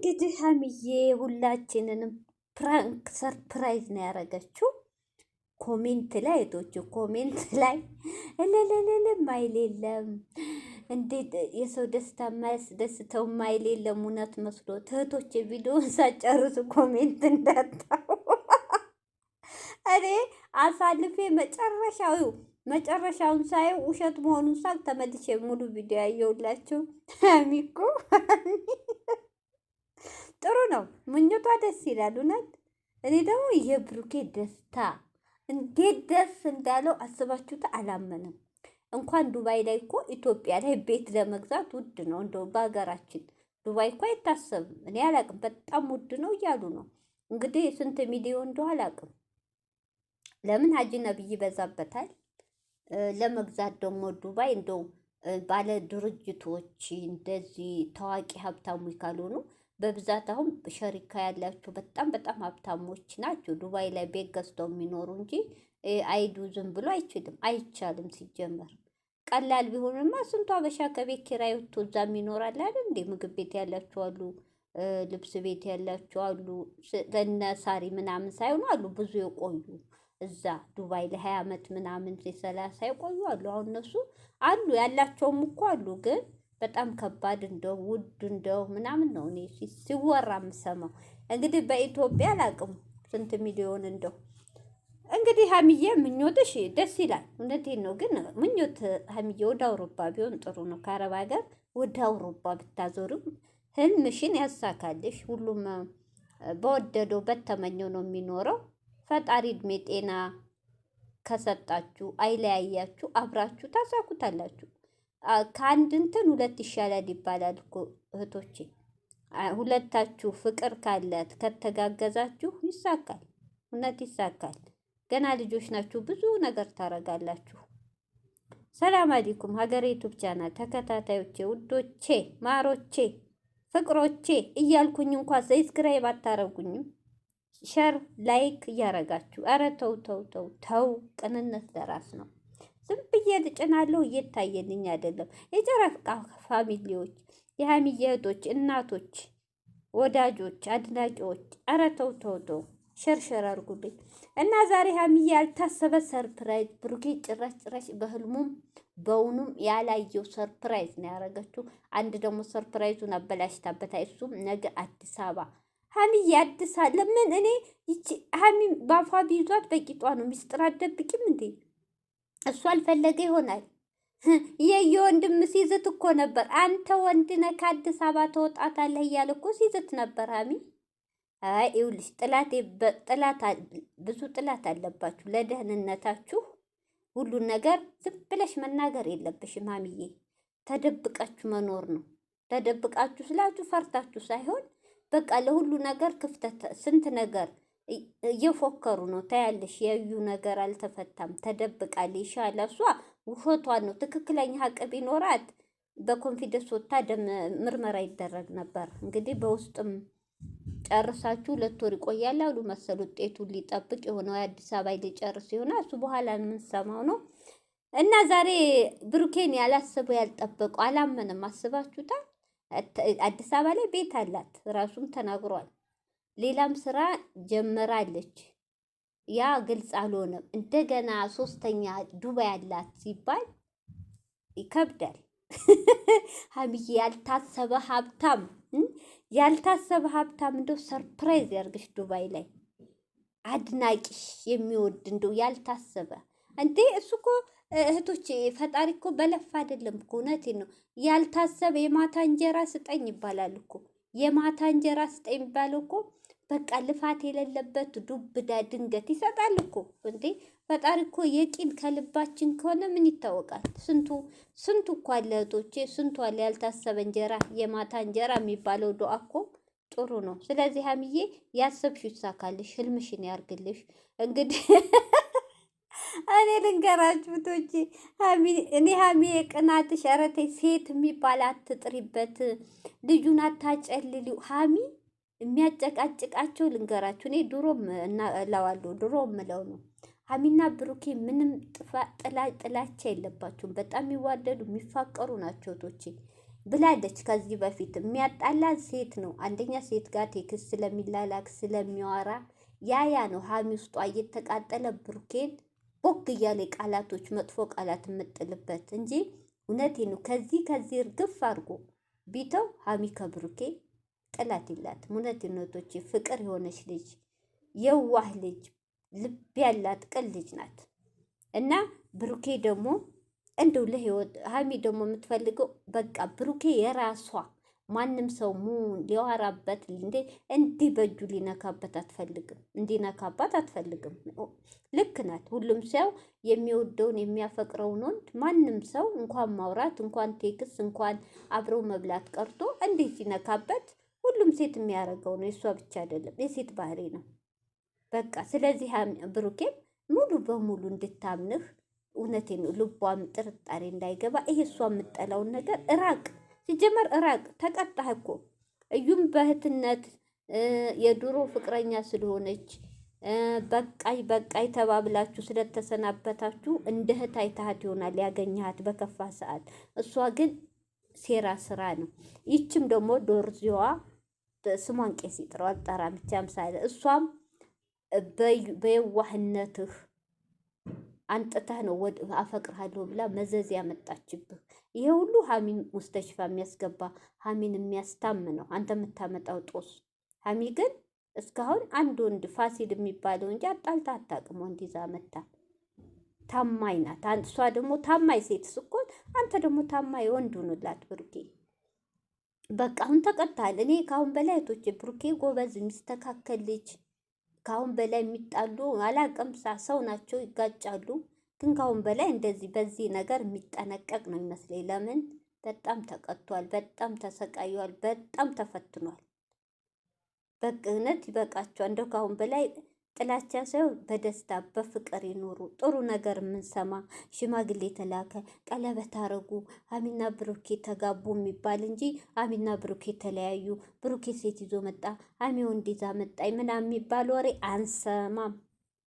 እንግዲህ ሀሚዬ ሁላችንንም ፕራንክ ሰርፕራይዝ ነው ያደረገችው። ኮሜንት ላይ እህቶች ኮሜንት ላይ እለለለለ ማይል የለም እንዴት የሰው ደስታ ማያስደስተው ማይል የለም። እውነት መስሎ እህቶች ቪዲዮን ሳጨርሱ ኮሜንት እንዳታው እኔ አሳልፌ መጨረሻውን ሳየው ውሸት መሆኑን ሳቅ ተመልሼ ሙሉ ቪዲዮ ያየሁላችሁ። ሀሚኮ ጥሩ ነው፣ ምኞቷ ደስ ይላል። እውነት እኔ ደግሞ የብሩኬ ደስታ እንዴት ደስ እንዳለው አስባችሁት አላመንም። እንኳን ዱባይ ላይ እኮ ኢትዮጵያ ላይ ቤት ለመግዛት ውድ ነው። እንደው በሀገራችን ዱባይ እኮ አይታሰብም። እኔ አላቅም፣ በጣም ውድ ነው እያሉ ነው። እንግዲህ ስንት ሚሊዮን እንደው አላቅም። ለምን ሀጂ ነብይ ይበዛበታል። ለመግዛት ደግሞ ዱባይ እንደው ባለ ድርጅቶች እንደዚህ ታዋቂ ሀብታሞች ካልሆኑ በብዛት አሁን ሸሪካ ያላቸው በጣም ሀብታሞች ናቸው ዱባይ ላይ ቤት ገዝተው የሚኖሩ እንጂ አይዱ ዝም ብሎ አይቻልም። ሲጀመር ቀላል ቢሆንማ ስንቱ አበሻ ከቤት ኪራይ ወጥቶ እዛም ይኖራል አይደል እንዴ? ምግብ ቤት ያላቸው አሉ፣ ልብስ ቤት ያላቸው አሉ፣ ለነ ሳሪ ምናምን ሳይሆኑ አሉ ብዙ የቆዩ እዛ ዱባይ ለ20 ዓመት ምናምን 30 የቆዩ አሉ። አሁን እነሱ አሉ ያላቸውም እኮ አሉ ግን በጣም ከባድ እንደው ውድ እንደው ምናምን ነው እኔ ሲወራ የምሰማው። እንግዲህ በኢትዮጵያ አላቅም ስንት ሚሊዮን እንደው እንግዲህ ሀሚዬ ምኞትሽ ደስ ይላል። እውነቴን ነው። ግን ምኞት ሀሚዬ ወደ አውሮፓ ቢሆን ጥሩ ነው። ከአረብ ሀገር ወደ አውሮፓ ብታዞርም ህልምሽን ያሳካልሽ። ሁሉም በወደደው በተመኘው ነው የሚኖረው። ፈጣሪ እድሜ ጤና ከሰጣችሁ አይለያያችሁ፣ አብራችሁ ታሳኩታላችሁ። ከአንድ እንትን ሁለት ይሻላል ይባላል እኮ እህቶቼ። ሁለታችሁ ፍቅር ካለት ከተጋገዛችሁ ይሳካል፣ እውነት ይሳካል። ገና ልጆች ናችሁ፣ ብዙ ነገር ታረጋላችሁ። ሰላም አለይኩም ሀገሬ ዩቱብ ቻናል ተከታታዮቼ፣ ውዶቼ፣ ማሮቼ፣ ፍቅሮቼ እያልኩኝ እንኳን ሰብስክራይብ አታረጉኝም። ሸር ላይክ እያረጋችሁ፣ ኧረ ተው ተው ተው ተው፣ ቅንነት ለራስ ነው። ዝም ብዬ ልጭናለሁ እየታየልኝ አይደለም። የጨረቃ ፋሚሊዎች፣ የሀሚዬ እህቶች፣ እናቶች፣ ወዳጆች፣ አድናቂዎች ኧረ ተው ተው ተው ሸርሸር አድርጉልኝ እና ዛሬ ሀሚዬ ያልታሰበ ሰርፕራይዝ ብሩኬ ጭራሽ በህልሙም በውኑም ያላየው ሰርፕራይዝ ነው ያደረገችው። አንድ ደግሞ ሰርፕራይዙን አበላሽታበታል። እሱም ነገ አዲስ አበባ ሀሚዬ አዲስ ለምን እኔ ይቺ ሀሚ ባፏ ቢይዟት በቂጧ ነው። ሚስጥር አትደብቂም እንዴ? እሱ አልፈለገ ይሆናል። የወንድም ሲዝት እኮ ነበር። አንተ ወንድ ነህ ከአዲስ አበባ ተወጣታለህ እያለ እኮ ሲዝት ነበር ሀሚ። አይ ይኸውልሽ ብዙ ጥላት አለባችሁ። ለደህንነታችሁ ሁሉን ነገር ዝም ብለሽ መናገር የለብሽም ሀሚዬ። ተደብቃችሁ መኖር ነው። ተደብቃችሁ ስላችሁ ፈርታችሁ ሳይሆን በቃ ለሁሉ ነገር ክፍተት ስንት ነገር እየፎከሩ ነው። ታያለሽ የዩ ነገር አልተፈታም። ተደብቃል። ይሻላ እሷ ውሸቷን ነው። ትክክለኛ ሀቅ ቢኖራት በኮንፊደንስ ወታ ደም ምርመራ ይደረግ ነበር። እንግዲህ በውስጥም ጨርሳችሁ 2 ወር ይቆያል አሉ መሰል። ውጤቱን ሊጠብቅ የሆነው የአዲስ አበባ ሊጨርስ ይሆናል። እሱ በኋላ የምንሰማው ነው። እና ዛሬ ብሩኬን ያላሰበው ያልጠበቀው አላመንም። አስባችሁታል? አዲስ አበባ ላይ ቤት አላት፣ ራሱም ተናግሯል። ሌላም ስራ ጀመራለች። ያ ግልጽ አልሆነም። እንደገና 3ኛ ዱባይ አላት ሲባል ይከብዳል። ሀሚዬ ያልታሰበ ሀብታም እንደው ሰርፕራይዝ ያርግሽ ዱባይ ላይ አድናቂሽ የሚወድ እንደው ያልታሰበ እንዴ። እሱ እኮ እህቶች ፈጣሪ እኮ በለፋ አይደለም እኮ እውነቴን ነው። ያልታሰበ የማታ እንጀራ ስጠኝ ይባላል እኮ። የማታ እንጀራ ስጠኝ የሚባለው እኮ በቃ ልፋት የሌለበት ዱብዳ ድንገት ይሰጣል እኮ እንዴ። ፈጣሪ እኮ የቂን ከልባችን ከሆነ ምን ይታወቃል? ስንቱ እኮ አለ እህቶቼ፣ ስንቱ አለ ያልታሰበ እንጀራ። የማታ እንጀራ የሚባለው ዱዓ እኮ ጥሩ ነው። ስለዚህ ሀሚዬ ያሰብሽ ይሳካልሽ፣ ህልምሽን ያርግልሽ። እንግዲህ እኔ ልንገራችሁ እህቶቼ፣ እኔ ሀሚ ቅናትሽ፣ ኧረ ተይ ሴት የሚባል አትጥሪበት፣ ልጁን አታጨልሊው። ሀሚ የሚያጨቃጭቃቸው ልንገራችሁ፣ እኔ ድሮም እለዋለሁ፣ ድሮ ምለው ነው። ሀሚና ብሩኬ ምንም ጥላቻ የለባቸውም። በጣም የሚዋደዱ የሚፋቀሩ ናቸው እህቶቼ። ብላለች። ከዚህ በፊት የሚያጣላን ሴት ነው። አንደኛ ሴት ጋር ቴክስት ስለሚላላክ ስለሚያወራ ያ ነው ሀሚ ውስጧ እየተቃጠለ ብሩኬን ቦግ እያለ ቃላቶች መጥፎ ቃላት የምጥልበት እንጂ እውነቴ ነው። ከዚህ እርግፍ አድርጎ ቢተው ሀሚ ከብሩኬ ጥላት የላትም። እውነቴ ነቶች ፍቅር የሆነች ልጅ የዋህ ልጅ ልብ ያላት ቅን ልጅ ናት እና ብሩኬ ደግሞ እንደው ለህይወት ሀሚ ደግሞ የምትፈልገው በቃ ብሩኬ የራሷ ማንም ሰው ሊያወራበት እንዲህ በእጁ ሊነካበት አትፈልግም፣ እንዲነካባት አትፈልግም። ልክ ናት። ሁሉም ሰው የሚወደውን የሚያፈቅረውን ወንድ ማንም ሰው እንኳን ማውራት እንኳን ቴክስ እንኳን አብረው መብላት ቀርቶ እንዲህ ሲነካበት ሁሉም ሴት የሚያደርገው ነው። የእሷ ብቻ አይደለም፣ የሴት ባህሪ ነው። በቃ ስለዚህ ብሩኬም ሙሉ በሙሉ እንድታምንህ እውነቴ ነው። ልቧም ጥርጣሬ እንዳይገባ ይሄ እሷ የምጠላውን ነገር እራቅ። ሲጀመር እራቅ። ተቀጣህ እኮ እዩም በእህትነት የድሮ ፍቅረኛ ስለሆነች በቃይ ተባብላችሁ ስለተሰናበታችሁ እንደ እህት አይተሃት ይሆናል ያገኘሃት በከፋ ሰዓት። እሷ ግን ሴራ ስራ ነው። ይችም ደግሞ ዶርዚዋ ስሟን ቄስ ይጥረው አልጠራም ብቻም ሳለ እሷም በየዋህነትህ አንጥተህ ነው አፈቅርሃለሁ ብላ መዘዝ ያመጣችብህ። ይሄ ሁሉ ሀሚን ሙስተሽፋ የሚያስገባ ሀሚን የሚያስታም ነው አንተ የምታመጣው ጦስ። ሀሚ ግን እስካሁን አንድ ወንድ ፋሲል የሚባለው እንጂ አጣልታ አታውቅም። ወንድ ይዛ መታ ታማኝ ናት። እሷ ደግሞ ታማኝ ሴት ስኮን አንተ ደግሞ ታማኝ ወንድ ሁንላት ብሩኬ። በቃ አሁን ተቀጥተሃል። እኔ ከአሁን በላይ እህቶቼ ብሩኬ ጎበዝ የሚስተካከል ልጅ ከአሁን በላይ የሚጣሉ አላቅም ሰው ናቸው ይጋጫሉ። ግን ከአሁን በላይ እንደዚህ በዚህ ነገር የሚጠነቀቅ ነው ይመስለኝ። ለምን በጣም ተቀጥቷል፣ በጣም ተሰቃዩዋል፣ በጣም ተፈትኗል። በቅነት ይበቃቸዋል። እንደው ከአሁን በላይ ጥላቻ ሳይሆን በደስታ በፍቅር ይኖሩ። ጥሩ ነገር የምንሰማ ሽማግሌ ተላከ፣ ቀለበት አረጉ፣ ሀሚና ብሩኬ ተጋቡ የሚባል እንጂ ሀሚና ብሩኬ ተለያዩ፣ ብሩኬ ሴት ይዞ መጣ፣ ሀሚ ወንድ ይዛ መጣኝ ምናምን የሚባል ወሬ አንሰማም።